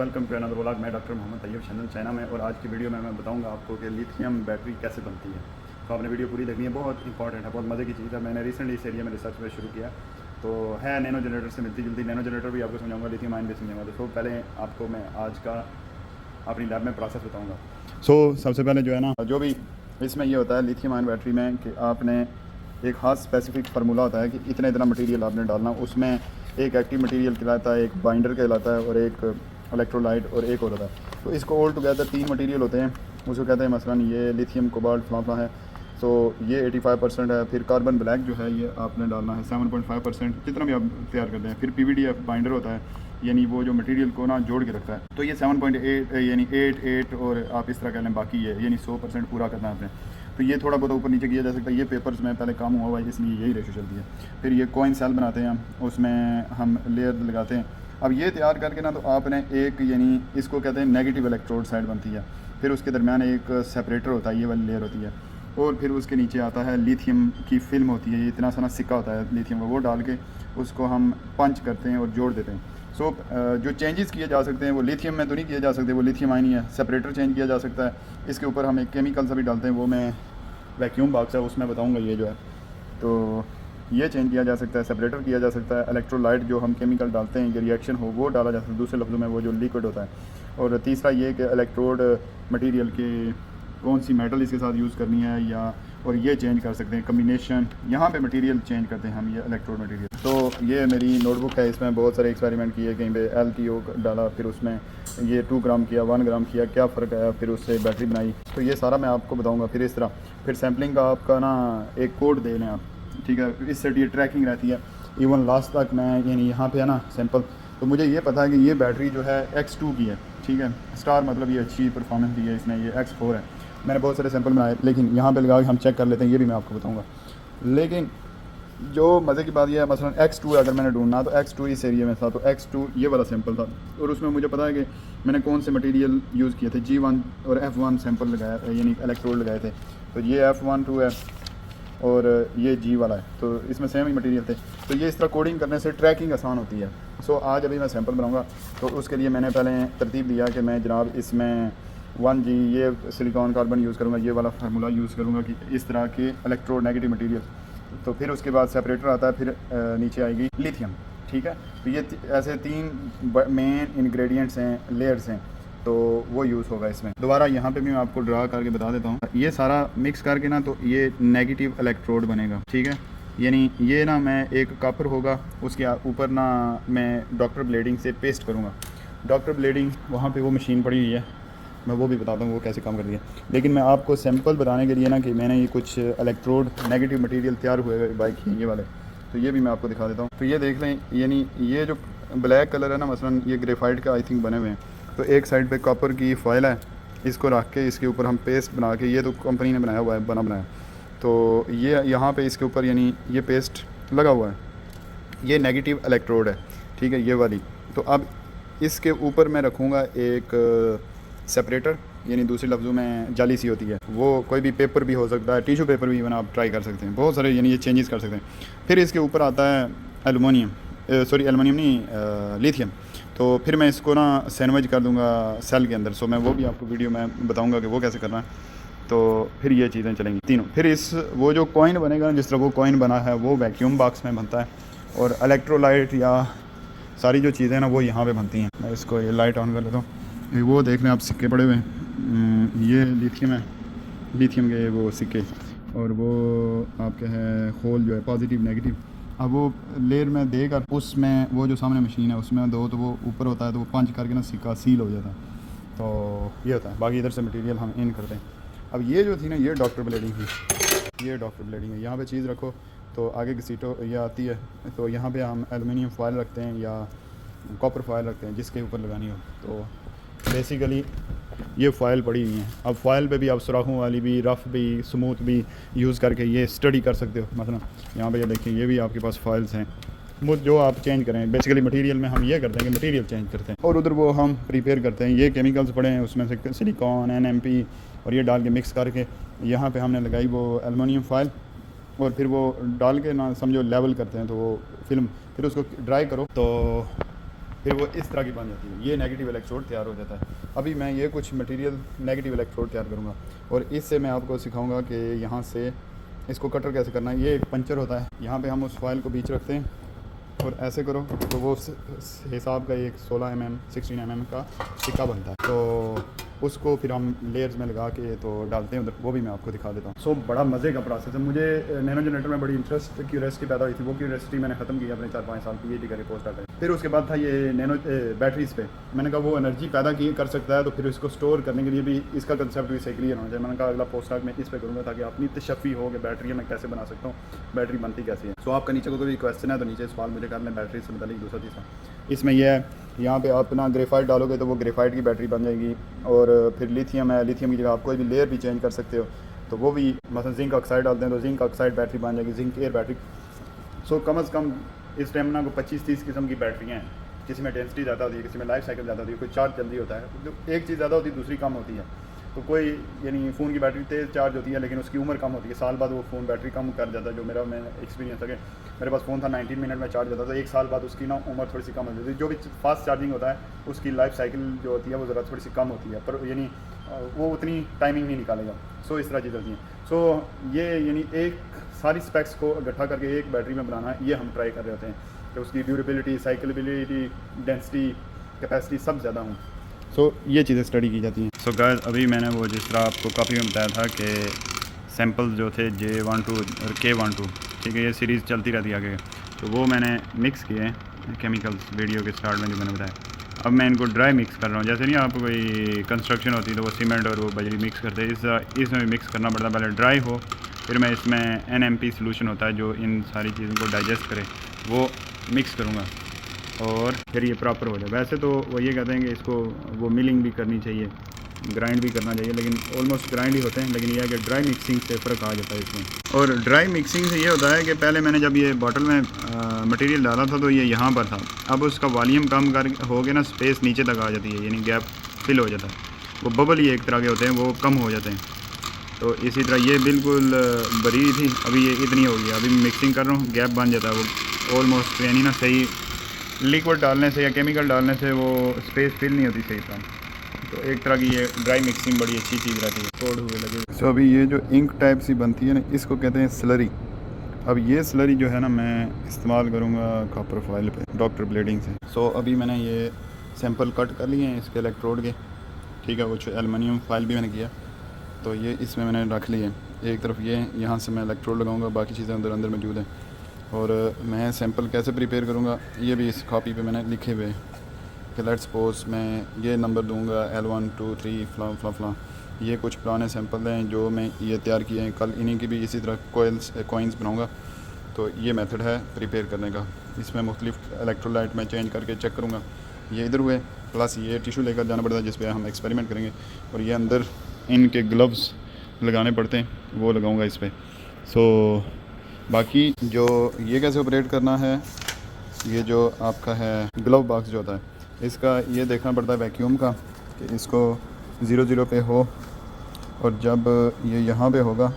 Welcome to another vlog. मैं doctor Mohammad Tayyab Chandan China में, और आज की वीडियो में मैं बताऊंगा आपको कि लिथियम बैटरी कैसे बनती है। तो आपने वीडियो पूरी देखनी है, बहुत इंपॉर्टेंट है, बहुत मज़े की चीज़ है। मैंने रिसेंटली इस एरिया में रिसर्च में शुरू किया, तो है नैनो जनरेटर से मिलती जुलती। नैनो जनरेटर भी आपको समझाऊंगा, लिथियम आयन भी समझाऊंगा। तो पहले आपको मैं आज का अपनी लैब में प्रोसेस बताऊँगा। सबसे पहले जो है ना, जो भी इसमें ये होता है लिथियम आयन बैटरी में, कि आपने एक ख़ास स्पेसिफिक फार्मूला होता है कि इतना इतना मटेरियल आपने डालना। उसमें एक एक्टिव मटेरियल कहलाता है, एक बाइंडर कहलाता है, और एक इलेक्ट्रोलाइट, और एक और होता है। तो इसको ऑल टुगेदर 3 मटेरियल होते हैं, उसको कहते हैं मसलन ये लिथियम कोबाल्ट फलाफला है। तो ये 85% है। फिर कार्बन ब्लैक जो है ये आपने डालना है 7.5%, जितना भी आप तैयार करते हैं। फिर PVDF बाइंडर होता है, यानी वो जो मटेरियल को ना जोड़ के रखता है। तो ये 7.8 यानी 8 और आप इस तरह कह लें, बाकी है यानी 100% पूरा करना है आपने। तो ये थोड़ा बहुत ऊपर नीचे किया जा सकता है। ये पेपर्स में पहले काम हुआ हुआ है, इसलिए यही रेशो चलती है। फिर ये कॉइन सेल बनाते हैं हम, उसमें हम लेयर लगाते हैं। अब ये तैयार करके ना, तो आपने एक यानी इसको कहते हैं नेगेटिव इलेक्ट्रोड साइड बनती है। फिर उसके दरमियान एक सेपरेटर होता है, ये वाली लेयर होती है। और फिर उसके नीचे आता है लिथियम की फिल्म होती है, ये इतना सा सिक्का होता है लिथियम का, वो डाल के उसको हम पंच करते हैं और जोड़ देते हैं। जो चेंजेस किए जा सकते हैं वो लिथियम में तो नहीं किए जा सकते, वो लिथियम आयन ही है। सेपरेटर चेंज किया जा सकता है। इसके ऊपर हम एक केमिकल सा भी डालते हैं, वो मैं वैक्यूम बॉक्स है उसमें बताऊंगा ये जो है। तो ये चेंज किया जा सकता है, सेपरेटर किया जा सकता है। इलेक्ट्रोलाइट जो हम केमिकल डालते हैं, ये रिएक्शन हो वो डाला जा सकता है, दूसरे लफ्ज़ों में वो जो लिक्विड होता है। और तीसरा ये कि इलेक्ट्रोड मटेरियल के कौन सी मेटल इसके साथ यूज़ करनी है, या और ये चेंज कर सकते हैं कम्बिनेशन। यहाँ पे मटेरियल चेंज करते हैं हम, ये इलेक्ट्रोड मटेरियल। तो ये मेरी नोटबुक है, इसमें बहुत सारे एक्सपेरिमेंट किए। कहीं पे LTO डाला, फिर उसमें ये 2 ग्राम किया, 1 ग्राम किया, क्या फ़र्क आया, फिर उससे बैटरी बनाई। तो ये सारा मैं आपको बताऊँगा। फिर इस तरह फिर सैम्पलिंग का आपका ना एक कोड दे लें आप, ठीक है। इससे ये ट्रैकिंग रहती है इवन लास्ट तक। मैं यानी यहाँ पे है ना सैंपल, तो मुझे ये पता है कि ये बैटरी जो है X2 की है, ठीक है। स्टार मतलब ये अच्छी परफॉर्मेंस दी है इसने। ये X4 है। मैंने बहुत सारे सैंपल बनाए, लेकिन यहाँ पे लगा के हम चेक कर लेते हैं, ये भी मैं आपको बताऊँगा। लेकिन जो मज़े की बात यह है, मसलन X2 अगर मैंने ढूंढना, तो X2 इस एरिया में था, तो X2 ये वाला सैंपल था। और उसमें मुझे पता है कि मैंने कौन से मटेरियल यूज़ किए थे। G1 और F1 सैंपल लगाया, यानी इलेक्ट्रोड लगाए थे। तो ये F12 है और ये G वाला है, तो इसमें सेम ही मटेरियल थे। तो ये इस तरह कोडिंग करने से ट्रैकिंग आसान होती है। आज अभी मैं सैंपल बनाऊँगा, तो उसके लिए मैंने पहले तरतीब दिया कि मैं जनाब इसमें 1G ये सिलिकॉन कार्बन यूज़ करूँगा, ये वाला फार्मूला यूज़ करूँगा कि इस तरह के इलेक्ट्रोड नेगेटिव मटेरियल। तो फिर उसके बाद सेपरेटर आता है, फिर नीचे आएगी लिथियम, ठीक है। तो ये ऐसे 3 मेन इंग्रेडिएंट्स हैं, लेयर्स हैं, तो वो यूज़ होगा इसमें। दोबारा यहाँ पे भी मैं आपको ड्रा करके बता देता हूँ। ये सारा मिक्स करके ना, तो ये नेगेटिव इलेक्ट्रोड बनेगा, ठीक है। यानी ये ना, मैं एक कॉपर होगा, उसके ऊपर ना मैं डॉक्टर ब्लेडिंग से पेस्ट करूँगा। डॉक्टर ब्लेडिंग वहाँ पे वो मशीन पड़ी हुई है, मैं वो भी बताता हूँ वो कैसे काम कर रही है। लेकिन मैं आपको सैंपल बताने के लिए ना, कि मैंने ये कुछ इलेक्ट्रोड नेगेटिव मटेरियल तैयार हुए बाइक की, ये वाले, तो ये भी मैं आपको दिखा देता हूँ। तो ये देख लें, यानी ये जो ब्लैक कलर है ना, मसलन ये ग्रेफाइट का आई थिंक बने हुए हैं। तो एक साइड पे कॉपर की फॉयल है, इसको रख के इसके ऊपर हम पेस्ट बना के, ये तो कंपनी ने बनाया हुआ है, बनाया। तो ये यहाँ पे इसके ऊपर यानी ये पेस्ट लगा हुआ है, ये नेगेटिव इलेक्ट्रोड है, ठीक है, ये वाली। तो अब इसके ऊपर मैं रखूँगा एक सेपरेटर, यानी दूसरे लफ्ज़ों में जाली सी होती है, वो कोई भी पेपर भी हो सकता है, टिशू पेपर भी बना आप ट्राई कर सकते हैं, बहुत सारे यानी ये चेंजेस कर सकते हैं। फिर इसके ऊपर आता है एलुमिनियम नहीं, लिथियम। तो फिर मैं इसको ना सैंडविच कर दूंगा सेल के अंदर। मैं वो भी आपको वीडियो में बताऊंगा कि वो कैसे करना है। तो फिर ये चीज़ें चलेंगी तीनों। फिर वो जो कॉइन बनेगा, जिस तरह वो कॉइन बना है, वो वैक्यूम बॉक्स में बनता है, और इलेक्ट्रोलाइट या सारी जो चीज़ें ना वो यहाँ पे बनती हैं। मैं इसको ये लाइट ऑन कर लेता हूँ। वो देख लें आप, सिक्के पड़े हुए हैं, ये लिथियम है, लिथियम के वो सिक्के, और वो आपके है होल जो है पॉजिटिव नेगेटिव। अब वो लेयर में देकर उसमें वो जो सामने मशीन है उसमें दो, तो वो ऊपर होता है, तो वो पंच करके ना सिक्का सील हो जाता है। तो ये होता है। बाकी इधर से मटेरियल हम इन करते हैं। अब ये जो थी ना, ये डॉक्टर ब्लेडिंग थी, ये डॉक्टर ब्लेडिंग है। यहाँ पे चीज़ रखो तो आगे की सीटों ये आती है, तो यहाँ पे हम एलुमिनियम फॉयल रखते हैं या कॉपर फॉयल रखते हैं, जिसके ऊपर लगानी हो। तो बेसिकली ये फॉयल पड़ी हुई हैं। अब फॉयल पे भी आप सुराखों वाली भी, रफ़ भी, स्मूथ भी यूज़ करके ये स्टडी कर सकते हो। मतलब यहाँ पे ये देखिए, ये भी आपके पास फॉयल्स हैं, जो आप चेंज करें। बेसिकली मटेरियल में हम ये करते हैं कि मटेरियल चेंज करते हैं, और उधर वो हम प्रिपेयर करते हैं। ये केमिकल्स पड़े हैं, उसमें से सिलिकॉन, NMP, और ये डाल के मिक्स करके यहाँ पे हमने लगाई वो एलुमिनियम फॉयल, और फिर वो डाल के ना समझो लेवल करते हैं। तो वो फिल्म फिर उसको ड्राई करो, तो फिर वो इस तरह की बन जाती है, ये नेगेटिव इलेक्ट्रोड तैयार हो जाता है। अभी मैं ये कुछ मटेरियल नेगेटिव इलेक्ट्रोड तैयार करूँगा और इससे मैं आपको सिखाऊंगा कि यहाँ से इसको कटर कैसे करना है। ये एक पंचर होता है, यहाँ पे हम उस फॉइल को बीच रखते हैं और ऐसे करो तो वो हिसाब का एक 16 mm 16 mm का सिक्का बनता है। तो उसको फिर हम लेयर्स में लगा के तो डालते हैं उधर, वो भी मैं आपको दिखा देता हूँ। सो बड़ा मज़े का प्रोसेस है। मुझे नैनो जनरेटर में बड़ी इंटरेस्ट क्यूरियोसिटी पैदा हुई थी, वो क्यूरियोसिटी मैंने ख़त्म की अपने 4-5 साल PhD करके पोस्ट आकर। फिर उसके बाद था ये नैनो बैटरीज़ पे, मैंने कहा वो एनर्जी पैदा की कर सकता है तो फिर इसको स्टोर करने के लिए भी इसका कंसेप्ट भी सही क्लियर होना चाहिए। मैंने कहा अगला पोस्ट आर्ट में इस पे करूँगा ताकि अपनी तशफ़ी हो कि बैटरी मैं कैसे बना सकता हूँ, बैटरी बनती कैसे है। सो आपका नीचे कोई भी क्वेश्चन है तो नीचे सवाल मुझे कर लें बैटरी से मतलब दूसरा तीसरा। इसमें यह है, यहाँ पे आप ना ग्रेफाइट डालोगे तो वो ग्रेफाइट की बैटरी बन जाएगी। और फिर लिथियम है, लिथियम की जगह आप कोई भी लेयर भी चेंज कर सकते हो, तो वो भी मतलब जिंक ऑक्साइड डालते हैं तो जिंक ऑक्साइड बैटरी बन जाएगी, जिंक एयर बैटरी। सो कम से कम इस टाइम ना को 25-30 किस्म की बैटरियाँ हैं, किसी में डेंसिटी ज़्यादा होती है, किसी में लाइफ साइकिल ज़्यादा होती है, कोई चार्ज जल्दी होता है, तो एक चीज़ ज़्यादा होती है दूसरी कम होती है। तो कोई यानी फ़ोन की बैटरी तेज़ चार्ज होती है लेकिन उसकी उम्र कम होती है, साल बाद वो फ़ोन बैटरी कम कर जाता है। जो मेरा मैं एक्सपीरियंस है, मेरे पास फ़ोन था 19 मिनट में चार्ज होता था, 1 साल बाद उसकी ना उम्र थोड़ी सी कम हो जाती है। जो भी फास्ट चार्जिंग होता है उसकी लाइफ साइकिल जो होती है वो ज़रा थोड़ी सी कम होती है, पर यानी वो उतनी टाइमिंग नहीं निकालेगा। सो इस तरह चीज़ होती हैं। सो ये यानी एक सारी स्पेक्स को इकट्ठा करके एक बैटरी में बनाना है, ये हम ट्राई कर रहे होते हैं कि उसकी ड्यूरेबिलिटी, साइकिलबिलिटी, डेंसिटी, कैपेसिटी सब ज़्यादा हों। सो ये चीज़ें स्टडी की जाती हैं। सो गाइस अभी मैंने वो जिस तरह आपको काफ़ी में बताया था कि सैम्पल्स जो थे J12 और K12, ठीक है, ये सीरीज़ चलती रहती है आगे, तो वो मैंने मिक्स किए हैं केमिकल्स वीडियो के स्टार्ट में जो मैंने बताया। अब मैं इनको ड्राई मिक्स कर रहा हूँ, जैसे नहीं आप कोई कंस्ट्रक्शन होती है तो वो सीमेंट और वो बजरी मिक्स करते हैं, इसमें भी मिक्स करना पड़ता है। पहले ड्राई हो, फिर मैं इसमें NMP सोल्यूशन होता है जो इन सारी चीज़ों को डाइजेस्ट करे, वो मिक्स करूँगा और फिर ये प्रॉपर हो जाए। वैसे तो वो ये कहते हैं कि इसको वो मिलिंग भी करनी चाहिए, ग्राइंड भी करना चाहिए, लेकिन ऑलमोस्ट ग्राइंड ही होते हैं। लेकिन यह है कि ड्राई मिक्सिंग से फ़र्क आ जाता है इसमें। और ड्राई मिक्सिंग से ये होता है कि पहले मैंने जब ये बॉटल में मटेरियल डाला था तो ये यहाँ पर था, अब उसका वॉल्यूम कम कर हो गया ना, स्पेस नीचे तक आ जाती है, यानी गैप फिल हो जाता है। वो बबल ही एक तरह के होते हैं, वो कम हो जाते हैं। तो इसी तरह ये बिल्कुल बरी थी, अभी ये इतनी हो गई, अभी मिक्सिंग कर रहा हूँ, गैप बन जाता है वो ऑलमोस्ट, यानी ना सही लिक्विड डालने से या केमिकल डालने से वो स्पेस फिल नहीं होती सही तरह। तो एक तरह की ये ड्राई मिक्सिंग बड़ी अच्छी चीज़ रहती है, कोड हुए लगे। सो अभी ये जो इंक टाइप सी बनती है ना, इसको कहते हैं स्लरी। अब ये स्लरी जो है ना मैं इस्तेमाल करूँगा कॉपर फॉइल पे डॉक्टर ब्लेडिंग से। सो अभी मैंने ये सैंपल कट कर लिए हैं इसके इलेक्ट्रोड के, ठीक है, कुछ एलुमिनियम फॉइल भी मैंने किया, तो ये इसमें मैंने रख लिए। एक तरफ ये यहाँ से मैं इलेक्ट्रोड लगाऊँगा, बाकी चीज़ें अंदर अंदर मौजूद हैं। और मैं सैंपल कैसे प्रिपेयर करूँगा ये भी इस कॉपी पे मैंने लिखे हुए कि लेट्स सपोज मैं ये नंबर दूँगा L1 2 3 फलां फलां फलां। ये कुछ पुराने सैंपल हैं जो मैं ये तैयार किए हैं, कल इन्हीं की भी इसी तरह कॉइन्स बनाऊँगा। तो ये मेथड है प्रिपेयर करने का। इसमें मुख्तलिफ इलेक्ट्रोलाइट मैं चेंज करके चेक करूँगा। ये इधर हुए, प्लस ये टिशू लेकर जाना पड़ता है जिस पर हम एक्सपेरिमेंट करेंगे, और ये अंदर इनके ग्लव्स लगाने पड़ते हैं, वो लगाऊँगा इस पर। सो बाकी जो ये कैसे ऑपरेट करना है, ये जो आपका है ग्लव बॉक्स जो होता है, इसका ये देखना पड़ता है वैक्यूम का कि इसको 0-0 पे हो, और जब ये यहाँ पे होगा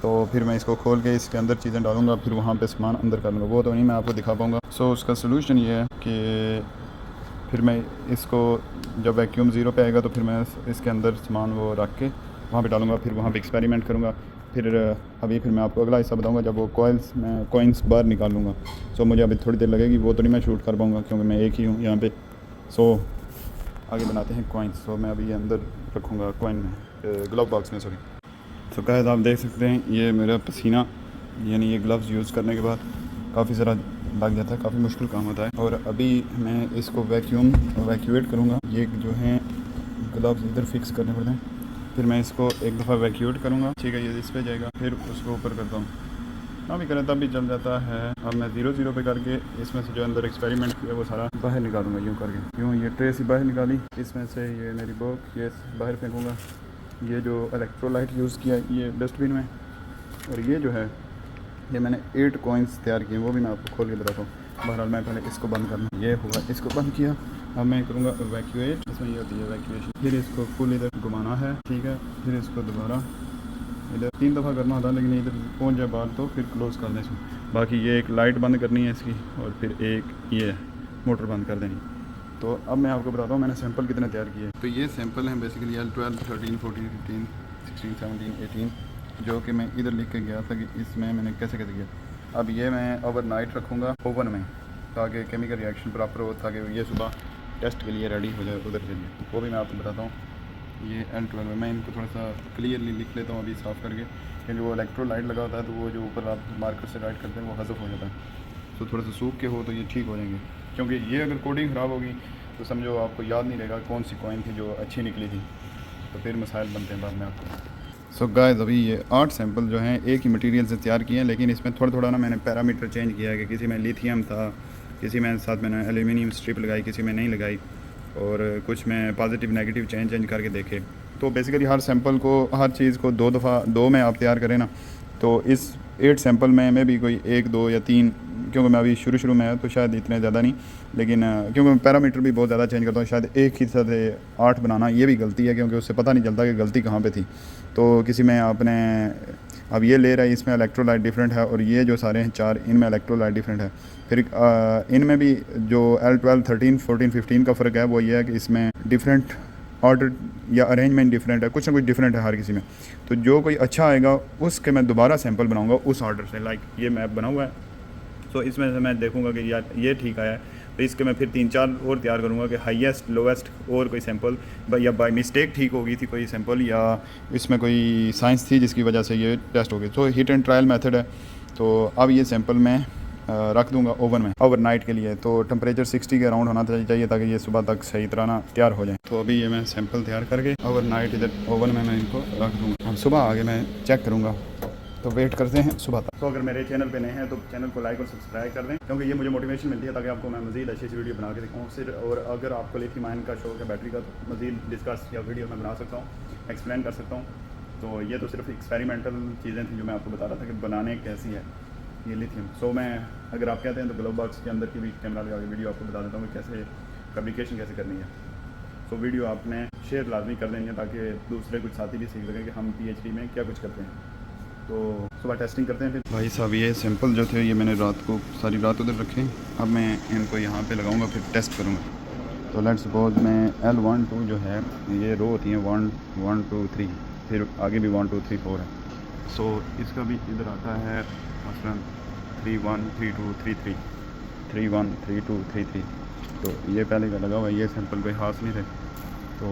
तो फिर मैं इसको खोल के इसके अंदर चीज़ें डालूँगा, फिर वहाँ पे सामान अंदर कर लूँगा, वो तो नहीं मैं आपको दिखा पाऊँगा। सो उसका सलूशन ये है कि फिर मैं इसको जब वैक्यूम 0 पे आएगा तो फिर मैं इसके अंदर सामान वो रख के वहाँ पे डालूँगा, फिर वहाँ पे एक्सपेरिमेंट करूँगा। फिर मैं आपको अगला हिस्सा बताऊँगा जब वो कॉइन्स बाहर निकालूँगा। सो मुझे अभी थोड़ी देर लगेगी, वो तो नहीं मैं शूट कर पाऊँगा क्योंकि मैं एक ही हूँ यहाँ पे। सो आगे बनाते हैं कॉइन्स। सो मैं अभी अंदर रखूँगा कॉइन में, ग्लव बॉक्स में, सॉरी। तो गाइस आप देख सकते हैं ये मेरा पसीना, यानी ये ग्लव्स यूज़ करने के बाद काफ़ी ज़रा लग जाता है, काफ़ी मुश्किल काम होता है। और अभी मैं इसको वैक्यूएट करूँगा। ये जो है ग्लव्स इधर फिक्स करने पड़ते हैं, फिर मैं इसको एक दफ़ा वैक्यूएट करूँगा, ठीक है, ये इस पर जाएगा, फिर उसको ऊपर करता हूँ, ना भी करें तब भी चल जाता है। अब मैं 0-0 पे करके इसमें से जो अंदर एक्सपेरिमेंट किया वो सारा बाहर निकालूंगा, यूँ करके, यूँ ये ट्रे से बाहर निकाली, इसमें से ये मेरी बुक ये बाहर फेंकूँगा। ये जो इलेक्ट्रोलाइट यूज़ किया ये डस्टबिन में, और ये जो है ये मैंने 8 कॉइन्स तैयार किए, वो भी मैं आपको खोल के बताता हूँ। बहरहाल मैं पहले इसको बंद करना, ये हुआ, इसको बंद किया। अब मैं करूँगा वैक्यूएट, इसमें ये होती है वैक्यूएशन। फिर इसको फुल इधर घुमाना है, ठीक है, फिर इसको दोबारा इधर 3 दफ़ा करना होता है, लेकिन इधर पहुंच जाए बाहर तो फिर क्लोज़ कर दें इसमें। बाकी ये एक लाइट बंद करनी है इसकी, और फिर एक ये मोटर बंद कर देनी। तो अब मैं आपको बताता हूँ मैंने सैंपल कितने तैयार किए। तो ये सैंपल हैं बेसिकली L12, 13, 14, 15, 16, 17, 18, जो कि मैं इधर लिख के गया था कि इसमें मैंने कैसे कैसे किया। अब ये मैं ओवरनाइट रखूँगा ओवन में ताकि केमिकल रिएक्शन प्रॉपर हो, ताकि ये सुबह टेस्ट के लिए रेडी हो जाए उधर के लिए। वो भी मैं आपको बताता हूँ। ये L12 है, मैं इनको थोड़ा सा क्लियरली लिख लेता हूँ अभी साफ़ करके, क्योंकि वो इलेक्ट्रोलाइट लगा होता है तो वो जो ऊपर आप मार्कर से राइट करते हैं वो हज़फ हो जाता है। तो थोड़ा सा सूख के हो तो ये ठीक हो जाएंगे, क्योंकि ये अगर कोडिंग ख़राब होगी तो समझो आपको याद नहीं रहेगा कौन सी कॉइन थी जो अच्छी निकली थी, तो फिर मसाइल बनते हैं बाद में आपको। सो गाइस अभी ये 8 सैंपल जो हैं एक ही मटेरियल से तैयार किए हैं, लेकिन इसमें थोड़ा थोड़ा ना मैंने पैरामीटर चेंज किया है कि किसी में लिथियम था, किसी में साथ मैंने एल्यूमिनियम स्ट्रिप लगाई, किसी में नहीं लगाई, और कुछ में पॉजिटिव नेगेटिव चेंज करके देखे। तो बेसिकली हर सैंपल को, हर चीज़ को दो में आप तैयार करें ना, तो इस 8 सैंपल में भी कोई 1, 2 या 3, क्योंकि मैं अभी शुरू में है तो शायद इतने ज़्यादा नहीं, लेकिन क्योंकि मैं पैरामीटर भी बहुत ज़्यादा चेंज करता हूँ, शायद एक ही से 8 बनाना ये भी गलती है, क्योंकि उससे पता नहीं चलता कि गलती कहाँ पे थी। तो किसी में आपने, अब ये ले रहा है इसमें इलेक्ट्रोलाइट डिफरेंट है, और ये जो सारे हैं 4 इनमें इलेक्ट्रोलाइट डिफरेंट है। फिर इनमें भी जो L12, 13, 14, 15 का फ़र्क है वो ये है कि इसमें डिफरेंट ऑर्डर या अरेंजमेंट डिफरेंट है, कुछ ना कुछ डिफरेंट है हर किसी में। तो जो कोई अच्छा आएगा उसके मैं दोबारा सैंपल बनाऊंगा उस ऑर्डर से। लाइक ये मैप बना हुआ है, तो इसमें से मैं देखूंगा कि यार ये ठीक आया है, तो इसके मैं फिर 3-4 और तैयार करूंगा कि हाईएस्ट लोवेस्ट और कोई सैंपल या बाय मिस्टेक ठीक हो गई थी कोई सैंपल, या इसमें कोई साइंस थी जिसकी वजह से ये टेस्ट हो गई। तो हिट एंड ट्रायल मेथड है। तो अब ये सैंपल मैं रख दूंगा ओवन में ओवरनाइट के लिए। तो टेम्परेचर 60 के अराउंड होना चाहिए ताकि ये सुबह तक सही तरह ना तैयार हो जाए। तो अभी ये मैं सैंपल तैयार करके ओवरनाइट इधर ओवन में मैं इनको रख दूँगा। अब सुबह आगे मैं चेक करूँगा, तो वेट करते हैं सुबह तक। तो अगर मेरे चैनल पे नए हैं तो चैनल को लाइक और सब्सक्राइब कर दें, क्योंकि ये मुझे मोटिवेशन मिलती है ताकि आपको मैं मज़ीद अच्छी वीडियो बना के दिखाऊँ सिर। और अगर आपको लिथियम आयन का शौक है बैटरी का, तो मज़ीद डिस्कस या वीडियो मैं बना सकता हूँ, एक्सप्लेन कर सकता हूँ। तो ये तो सिर्फ एक्सपेरिमेंटल चीज़ें थी जो मैं आपको बता रहा था कि बनाने कैसी है ये लिथियम। सो मैं, अगर आप कहते हैं तो ग्लोव बॉक्स के अंदर की भी कैमरा लगा के वीडियो आपको बता देता हूँ कि कैसे फैब्रिकेशन कैसे करनी है। सो वीडियो आपने शेयर लाजमी कर देनी है ताकि दूसरे कुछ साथी भी सीख सकें कि हम PhD में क्या कुछ करते हैं। तो सुबह टेस्टिंग करते हैं फिर। भाई साहब ये सैंपल जो थे ये मैंने रात को सारी रात उधर रखे, अब मैं इनको यहाँ पे लगाऊंगा फिर टेस्ट करूँगा। तो लेट्स सपोज मैं L1, 2 जो है ये रो होती हैं 1, 1, 2, 3, फिर आगे भी 1, 2, 3, 4 है। सो इसका भी इधर आता है मसलन 3, 1, 3, 2, 3, 3, 3, 1, 3, 2, 3, 3। तो ये पहले का लगा हुआ, ये सैंपल कोई खास नहीं थे। तो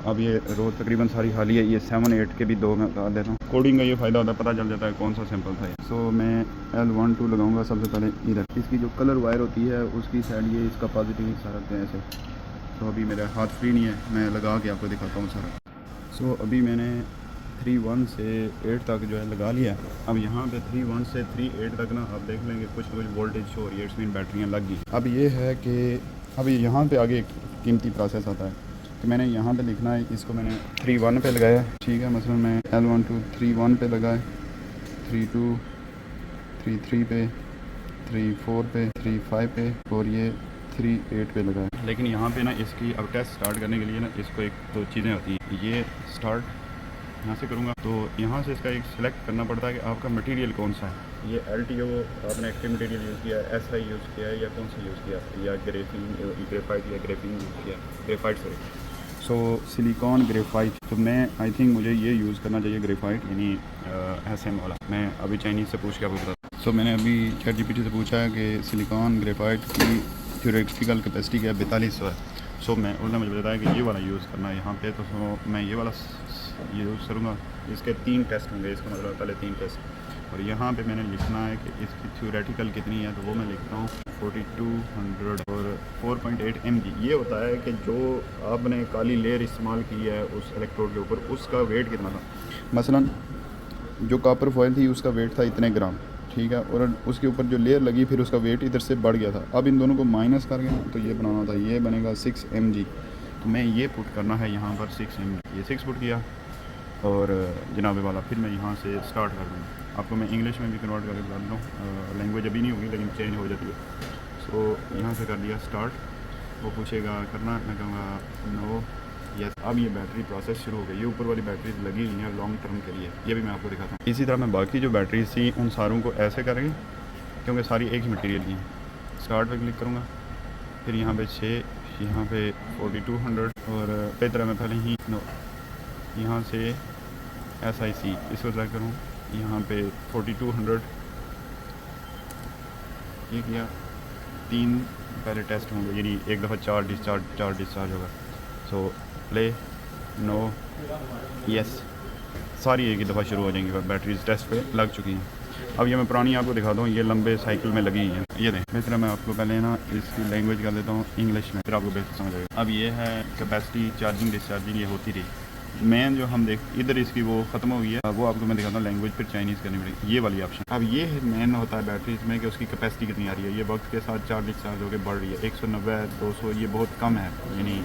अब ये रो तकरीबन सारी खाली है। ये 7, 8 के भी 2 मैं बता देता हूँ। कोडिंग का ये फ़ायदा होता है, पता चल जाता है कौन सा सैंपल था। सो मैं L1, 2 लगाऊंगा सबसे पहले इधर। इसकी जो कलर वायर होती है उसकी साइड ये इसका पॉजिटिव हिस्सा रखते हैं ऐसे। तो अभी मेरा हाथ फ्री नहीं है, मैं लगा के आपको दिखाता हूँ सारा। सो अभी मैंने 3, 1 से 8 तक जो है लगा लिया। अब यहाँ पे 3, 1 से 3, 8 तक ना आप देख लेंगे कुछ ना कुछ वोल्टेज शो हो रही है, इट्स मीन बैटरियाँ लग गई। अब ये है कि अभी यहाँ पे आगे एक कीमती प्रोसेस आता है। तो मैंने यहाँ पे लिखना है, इसको मैंने 3, 1 पे लगाया है, ठीक है। मसलन मैं L1, 2, 3, 1 पे लगाए, 3, 2, 3, 3 पे, 3, 4 पे, 3, 5 पे, और ये 3, 8 पे लगाए। लेकिन यहाँ पे ना इसकी अब टेस्ट स्टार्ट करने के लिए ना इसको 1-2 चीज़ें होती हैं। ये स्टार्ट यहाँ से करूँगा, तो यहाँ से इसका एक सिलेक्ट करना पड़ता है कि आपका मटेरियल कौन सा है। ये LTO आपने एक्टिव मटेरियल यूज़ किया है, SI यूज़ किया है, या कौन सा यूज़ किया है, या ग्रेफाइट या ग्रेफिन यूज़ किया, ग्रेफाइट सॉरी। सो सिलिकॉन ग्रेफाइट, तो मैं आई थिंक मुझे ये यूज़ करना चाहिए ग्रेफाइट, यानी SM वाला। मैं अभी चाइनीज़ से पूछ के आपको बताता। सो मैंने अभी ChatGPT से पूछा है कि सिलिकॉन ग्रेफाइट की थ्योरेटिकल कैपेसिटी क्या है, 4200 है। सो मैं उसने मुझे बताया कि ये वाला यूज़ करना है यहाँ पे। तो मैं ये वाला यूज़ करूँगा। इसके 3 टेस्ट होंगे, इसका मतलब पहले 3 टेस्ट। और यहाँ पे मैंने लिखना है कि इसकी थ्योरेटिकल कितनी है, तो वो मैं लिखता हूँ 4200 और 4.8 mg। ये होता है कि जो आपने काली लेयर इस्तेमाल की है उस इलेक्ट्रोड के ऊपर, उसका वेट कितना था। मसलन जो कॉपर फॉइल थी उसका वेट था इतने ग्राम, ठीक है, और उसके ऊपर जो लेयर लगी फिर उसका वेट इधर से बढ़ गया था। अब इन दोनों को माइनस करके तो ये बनाना था, ये बनेगा 6 mg। तो मैं ये पुट करना है यहाँ पर 6 mg। ये 6 पुट किया और जनाबे वाला फिर मैं यहाँ से स्टार्ट कर दूँगा। आपको मैं इंग्लिश में भी कन्वर्ट करके बता देता हूँ, लैंग्वेज अभी नहीं होगी लेकिन चेंज हो जाती है। सो यहाँ से कर दिया स्टार्ट। वो पूछेगा करना, मैं कहूँगा नो, यस। अब ये बैटरी प्रोसेस शुरू हो गई। ये ऊपर वाली बैटरीज लगी हुई हैं लॉन्ग टर्म के लिए, ये भी मैं आपको दिखाता हूँ। इसी तरह मैं बाकी जो बैटरीज थी उन सारों को ऐसे करेंगे, क्योंकि सारी एक ही मटेरियल की हैं। स्टार्ट पे क्लिक करूँगा, फिर यहाँ पे 6 यहाँ पे 4200 और कई तरह मैं पहले ही यहाँ से SIC इसको ट्राई करूँ, यहाँ पे 4200 ये किया, 3 पहले टेस्ट होंगे, यानी एक दफ़ा 4 डिस्चार्ज होगा। सो प्ले, नो, यस, सारी एक ही दफ़ा शुरू हो जाएंगी। बैटरीज टेस्ट पे लग चुकी हैं। अब ये मैं पुरानी आपको दिखा दूँ, ये लंबे साइकिल में लगी हैं। ये देखें, इस तरह मैं आपको पहले ना इसकी लैंग्वेज कर देता हूँ इंग्लिश में, फिर आपको बेहतर समझ आएगा। अब ये है कैपेसिटी, चार्जिंग डिस्चार्जिंग ये होती रही। मेन जो हम देख इधर इसकी वो ख़त्म हो गई है, वो आपको मैं दिखाता हूँ लैंग्वेज, फिर चाइनीज़ करनी पड़ेगी, ये वाली ऑप्शन। अब ये मेन होता है बैटरीज में कि उसकी कैपेसिटी कितनी आ रही है। ये वक्त के साथ चार्ज डिस्चार्ज होकर बढ़ रही है, 190, 200, ये बहुत कम है। यानी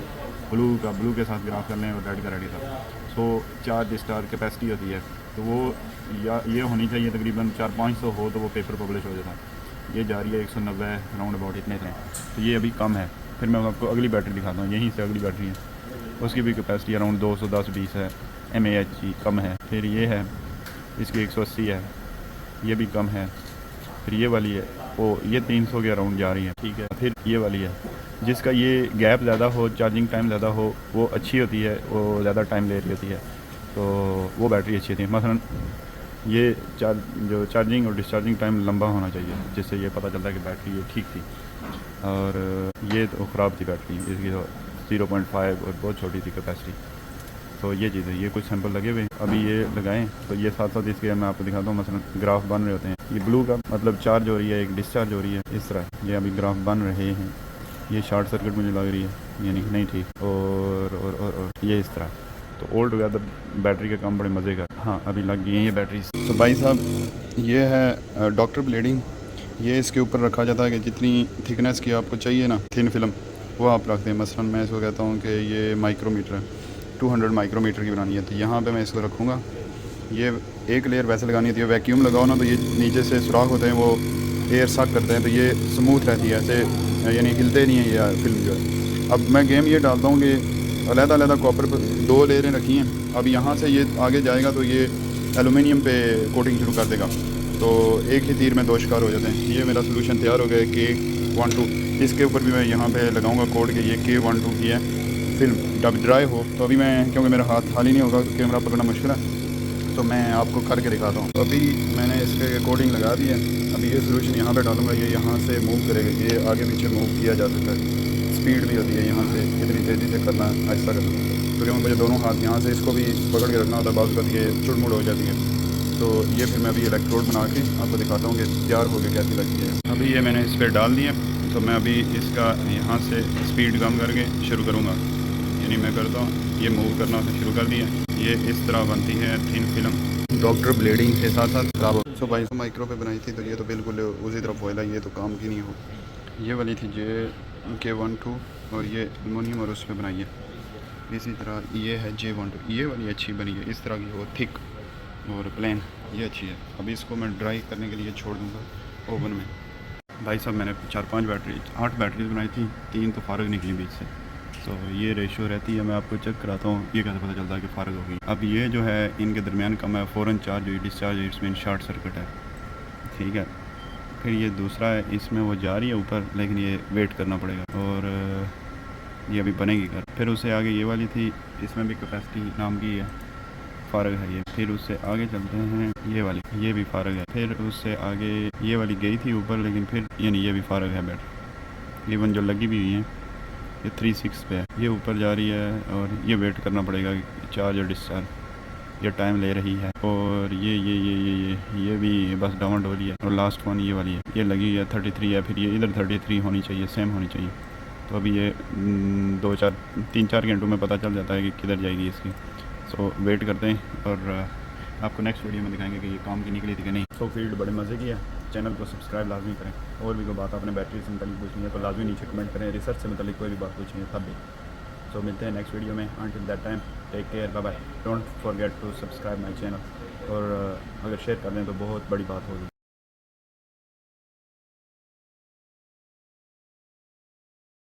ब्लू के साथ ग्राफ कर लें और रेड का रेड के साथ। सो चार्ज डिस्चार्ज कैपेसिटी होती है, तो वो या ये होनी चाहिए तकरीबन 400-500 हो तो वो पेपर पब्लिश हो जाता है। ये जा रही है 190 राउंड अबाउट इतने, तो ये अभी कम है। फिर मैं आपको अगली बैटरी दिखाता हूँ, यहीं से अगली बैटरी है, उसकी भी कैपेसिटी अराउंड 210-20 है, mAh कम है। फिर ये है, इसकी 180 है, ये भी कम है। फिर ये वाली है, वो ये 300 के अराउंड जा रही है, ठीक है। फिर ये वाली है, जिसका ये गैप ज़्यादा हो, चार्जिंग टाइम ज़्यादा हो, वो अच्छी होती है, वो ज़्यादा टाइम ले रही होती है, तो वो बैटरी अच्छी होती है। मसलन ये जो चार्जिंग और डिस्चार्जिंग टाइम लंबा होना चाहिए, जिससे ये पता चलता है कि बैटरी ये ठीक थी। और ये तो ख़राब थी बैटरी, इसकी तो 0.5 और बहुत छोटी थी कैपेसिटी। तो ये चीज़ है, ये कुछ सैंपल लगे हुए अभी ये लगाएं, तो ये साथ साथ इसके मैं आपको दिखाता हूँ। मसलन ग्राफ बन रहे होते हैं, ये ब्लू का मतलब चार्ज हो रही है, एक डिस्चार्ज हो रही है, इस तरह ये अभी ग्राफ बन रहे हैं। ये शॉर्ट सर्किट मुझे लग रही है, यानी नहीं ठीक, और ये इस तरह। तो ऑल टुगेदर बैटरी का काम बड़े मज़े का। हाँ, अभी लग गई हैं ये बैटरीज। तो भाई साहब, ये है डॉक्टर ब्लेडिंग। ये इसके ऊपर रखा जाता है कि जितनी थिकनेस की आपको चाहिए ना थिन फिल्म, वो आप रखते हैं। मसलन मैं इसको कहता हूँ कि ये माइक्रोमीटर है, 200 माइक्रोमीटर की बनानी है, तो यहाँ पे मैं इसको रखूँगा। ये एक लेयर वैसे लगानी होती है, वैक्यूम लगाओ ना तो ये नीचे से सुराख होते हैं, वो एयर सक करते हैं, तो ये स्मूथ रहती है, ऐसे यानी हिलते नहीं है ये फिल्म जो है। अब मैं गेम ये डालता हूँ कि अलग-अलग कॉपर पर 2 लेयरें रखी हैं। अब यहाँ से ये आगे जाएगा तो ये एलुमिनियम पे कोटिंग शुरू कर देगा, तो एक ही तीर में 2 शिकार हो जाते हैं। ये मेरा सोल्यूशन तैयार हो गया K12। इसके ऊपर भी मैं यहाँ पे लगाऊंगा कोड कि ये K12 की है फिल्म। जब ड्राई हो तो अभी मैं, क्योंकि मेरा हाथ खाली नहीं होगा, कैमरा पकड़ना मुश्किल है, तो मैं आपको करके दिखाता हूँ। अभी मैंने इसके कोडिंग लगा दी है। अभी ये सोल्यूशन यहाँ पे डालूंगा, ये यहाँ से मूव करेगा, ये आगे पीछे मूव किया जा सकता है। स्पीड भी होती है यहाँ से, कितनी तेज़ी से करना, आहिस्ता करना, क्योंकि मुझे दोनों हाथ यहाँ से इसको भी पकड़ के रखना होता है, बाज़ बात ये चुड़मुड़ हो जाती है। तो ये फिर मैं अभी इलेक्ट्रोड बना के आपको दिखाता हूँ कि तैयार हो गया कैसी लगती है। अभी ये मैंने इस पर डाल दिया, तो मैं अभी इसका यहाँ से स्पीड कम करके शुरू करूँगा, यानी मैं करता हूँ ये मूव करना शुरू कर दिया। ये इस तरह बनती है थिन फिल्म डॉक्टर ब्लेडिंग के साथ साथ खराब हो। सो भाई माइक्रो पे बनाई थी, तो ये तो बिल्कुल उसी तरफ फॉइल है, ये तो काम की नहीं हो। ये वाली थी K12 और ये एलुमिनियम और उस पर बनाई है। इसी तरह ये है J12, ये वाली अच्छी बनी है, इस तरह की हो थिक और प्लेन, ये अच्छी है। अभी इसको मैं ड्राई करने के लिए छोड़ दूँगा ओवन में। भाई साहब, मैंने 8 बैटरीज बनाई थी, 3 तो फारग निकली बीच से, तो ये रेशो रहती है। मैं आपको चेक कराता हूँ ये कैसे पता चलता है कि फारग होगी। अब ये जो है इनके दरमियान कम है, फ़ौरन चार्ज हुई, डिस्चार्ज हुई, इसमें शॉर्ट सर्किट है, ठीक है। फिर ये दूसरा है, इसमें वो जा रही है ऊपर, लेकिन ये वेट करना पड़ेगा, और ये अभी बनेगी कर। फिर उससे आगे ये वाली थी, इसमें भी कैपेसिटी नाम की है, फारग है ये। फिर उससे आगे चलते हैं, ये वाली, ये भी फारग है। फिर उससे आगे ये वाली गई थी ऊपर, लेकिन फिर यानी ये भी फारग है बैटरी। इवन जो लगी भी हुई है ये 3.6 पे है, ये ऊपर जा रही है, और ये वेट करना पड़ेगा चार्ज और डिस्चार्ज, ये टाइम ले रही है। और ये भी बस डाउन हो रही है। और लास्ट वन ये वाली है, ये लगी है 33 है, फिर ये इधर 33 होनी चाहिए, सेम होनी चाहिए। तो अभी ये 3-4 घंटों में पता चल जाता है कि किधर जाएगी इसकी। सो वेट करते हैं, और आपको नेक्स्ट वीडियो में दिखाएंगे कि ये काम की निकली थी कि नहीं। तो फील्ड बड़े मज़े की है। चैनल को सब्सक्राइब लाजमी करें, और भी कोई बात आपने बैटरी से मुतल्लिक पूछनी है तो लाजमी नीचे कमेंट करें, रिसर्च से मुतल्लिक कोई भी बात पूछनी है तब भी। सो मिलते हैं नेक्स्ट वीडियो में। Until that time take care, bye bye. Don't forget to subscribe my channel, और अगर शेयर कर दें तो बहुत बड़ी बात होगी।